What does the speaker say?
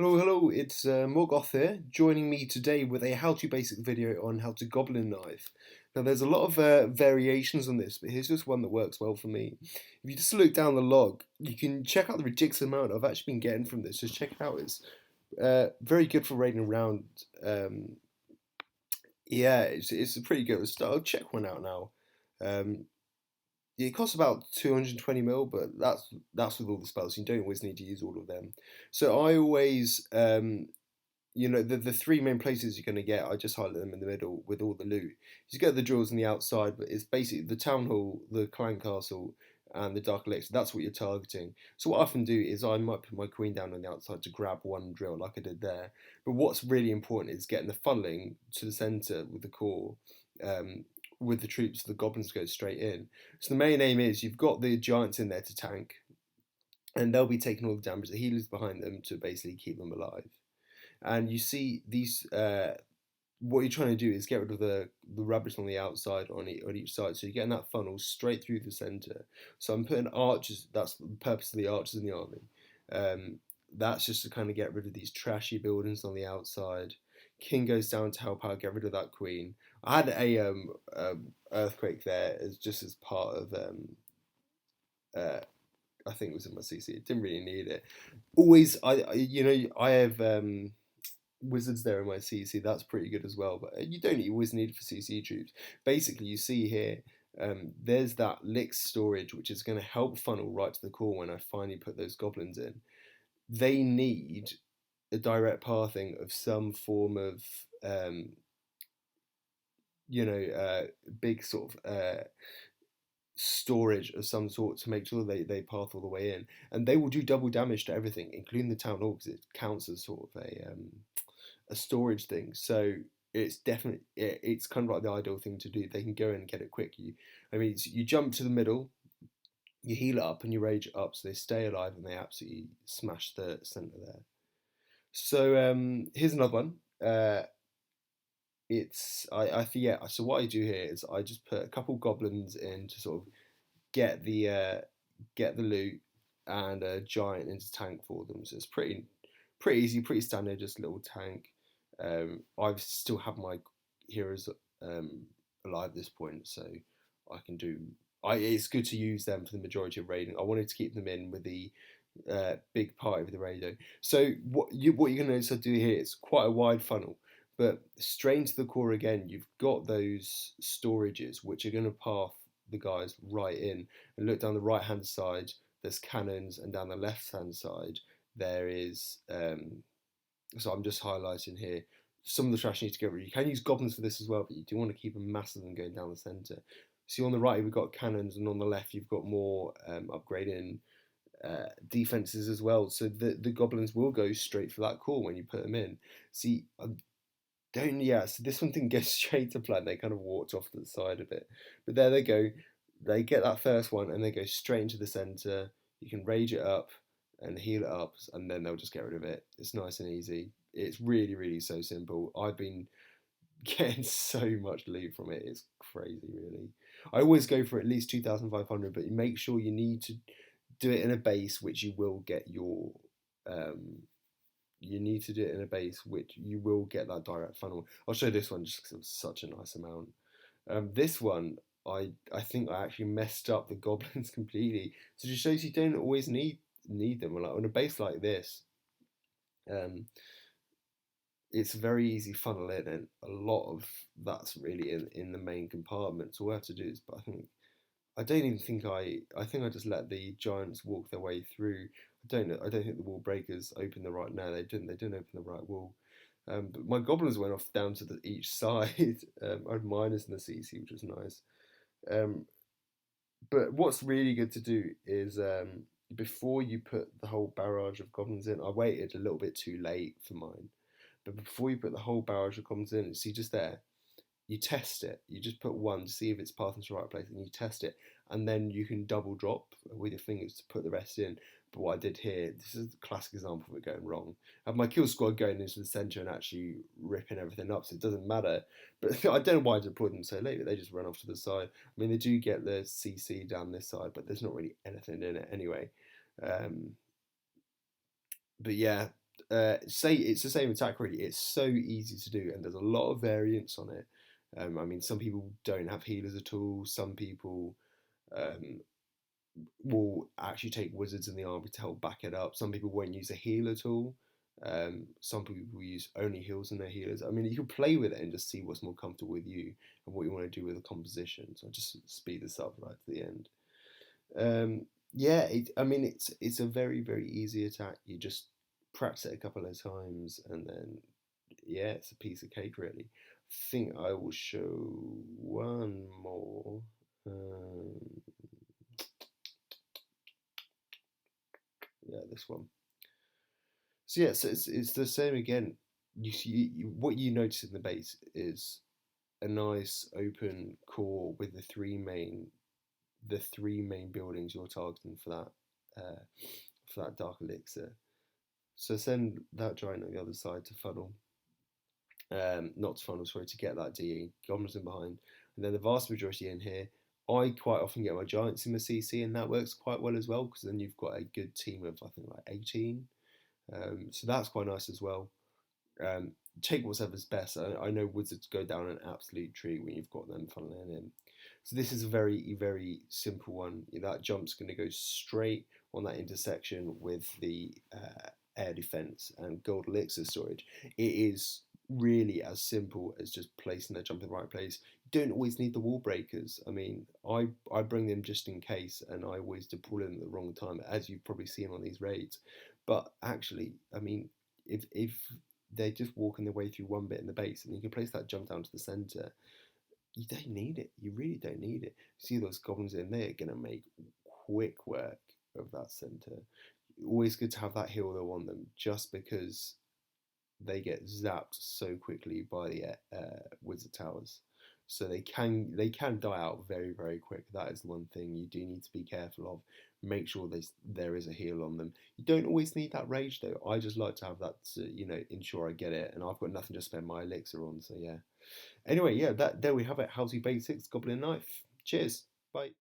Hello, hello, it's Morgoth here, joining me today with a how-to basic video on how to goblin knife. Now there's a lot of variations on this, but here's just one that works well for me. If you just look down the log, you can check out the ridiculous amount I've actually been getting from this. Just check it out, it's very good for raiding around. Yeah, it's pretty good. I'll check one out now. Um, it costs about 220 mil, but that's with all the spells. You don't always need to use all of them. So I always the three main places you're going to get, I just highlight them in the middle with all the loot. You get the jewels on the outside, but it's basically the town hall, the clan castle, and the dark elixir. That's what you're targeting. So what I often do is I might put my queen down on the outside to grab one drill, like I did there. But what's really important is getting the funneling to the center with the core. With the troops, the goblins go straight in. So the main aim is you've got the giants in there to tank, and they'll be taking all the damage. The healers behind them to basically keep them alive. And you see these. What you're trying to do is get rid of the rubbish on the outside on each side. So you're getting that funnel straight through the center. So I'm putting archers. That's the purpose of the archers in the army. That's just to kind of get rid of these trashy buildings on the outside. King goes down to help out, get rid of that queen. I had a earthquake there as just as part of I think it was in my CC. It didn't really need it. Always, I have wizards there in my CC. That's pretty good as well. But you don't always need it for CC troops. Basically, you see here, there's that Lix storage, which is going to help funnel right to the core when I finally put those goblins in. They need a direct pathing of some form of, big sort of storage of some sort to make sure they path all the way in, and they will do double damage to everything, including the town hall, because it counts as sort of a storage thing. So it's definitely it's kind of like the ideal thing to do. They can go in and get it quick. You jump to the middle, you heal it up, and you rage it up, so they stay alive and they absolutely smash the center there. So here's another one. So what I do here is I just put a couple goblins in to sort of get the loot and a giant into tank for them. So it's pretty easy, pretty standard, just a little tank. I still have my heroes alive at this point, so I can do. It's good to use them for the majority of raiding. I wanted to keep them in with the big party of the radio. So what you're going to notice I do here is quite a wide funnel. But straight into the core again, you've got those storages which are going to path the guys right in. And look down the right hand side, there's cannons, and down the left hand side there is. So I'm just highlighting here some of the trash you need to get rid of. You can use goblins for this as well, but you do want to keep them massive and going down the centre. So on the right we've got cannons, and on the left you've got more upgrading defenses as well. So the goblins will go straight for that core when you put them in. See. So this one didn't go straight to plan. They kind of walked off to the side a bit. But there they go. They get that first one and they go straight into the centre. You can rage it up and heal it up, and then they'll just get rid of it. It's nice and easy. It's really, really so simple. I've been getting so much loot from it. It's crazy, really. I always go for at least 2,500, but you make sure you need to do it in a base which you will get your you need to do it in a base which you will get that direct funnel. I'll show this one just because it was such a nice amount. This one, I think I actually messed up the goblins completely. So it just shows you don't always need them. Like on a base like this, it's a very easy funnel in, and a lot of that's really in the main compartment. So all I have to do is, but I think I just let the giants walk their way through. I don't think the wall breakers opened the right. No, they didn't. They didn't open the right wall. But my goblins went off down to each side. I had miners in the CC, which was nice. But what's really good to do is before you put the whole barrage of goblins in. I waited a little bit too late for mine, but before you put the whole barrage of goblins in, see just there, you test it. You just put one to see if it's passing to the right place, and you test it, and then you can double drop with your fingers to put the rest in. But what I did here, this is a classic example of it going wrong. I have my kill squad going into the centre and actually ripping everything up, so it doesn't matter. But I don't know why I deployed them so late, but they just run off to the side. I mean, they do get the CC down this side, but there's not really anything in it anyway. But yeah, say it's the same attack really. It's so easy to do, and there's a lot of variance on it. I mean, some people don't have healers at all. Some people um, will actually take wizards in the army to help back it up. Some people won't use a heal at all. Some people will use only heals in their healers. I mean, you can play with it and just see what's more comfortable with you and what you want to do with the composition. So I'll just speed this up right to the end. Yeah, I mean, it's a very easy attack. You just practice it a couple of times, and then yeah, it's a piece of cake, really. I think I will show one more. Um, yeah, this one. So yeah, so it's the same again. You see, what you notice in the base is a nice open core with the three main buildings you're targeting for that dark elixir. So send that giant on the other side to funnel, not to funnel, sorry, to get that DE. Goblins in behind, and then the vast majority in here. I quite often get my giants in the CC, and that works quite well as well because then you've got a good team of I think like 18. So that's quite nice as well. Um, Take whatever's best. I know wizards go down an absolute treat when you've got them funneling in. So this is a very simple one. That jump's going to go straight on that intersection with the air defense and gold elixir storage. It is really as simple as just placing that jump in the right place. You don't always need the wall breakers. I mean, I bring them just in case, and I always deploy them at the wrong time, as you've probably seen on these raids. But actually, I mean, if they're just walking their way through one bit in the base, and you can place that jump down to the center. You don't need it. You really don't need it. See those goblins in there, gonna make quick work of that center. Always good to have that healer on them, just because they get zapped so quickly by the wizard towers. So they can die out very quick. That is the one thing you do need to be careful of. Make sure there is a heal on them. You don't always need that rage though. I just like to have that to ensure I get it, and I've got nothing to spend my elixir on. So yeah. Anyway, yeah, that there we have it. Housey Basics Goblin Knife. Cheers. Bye.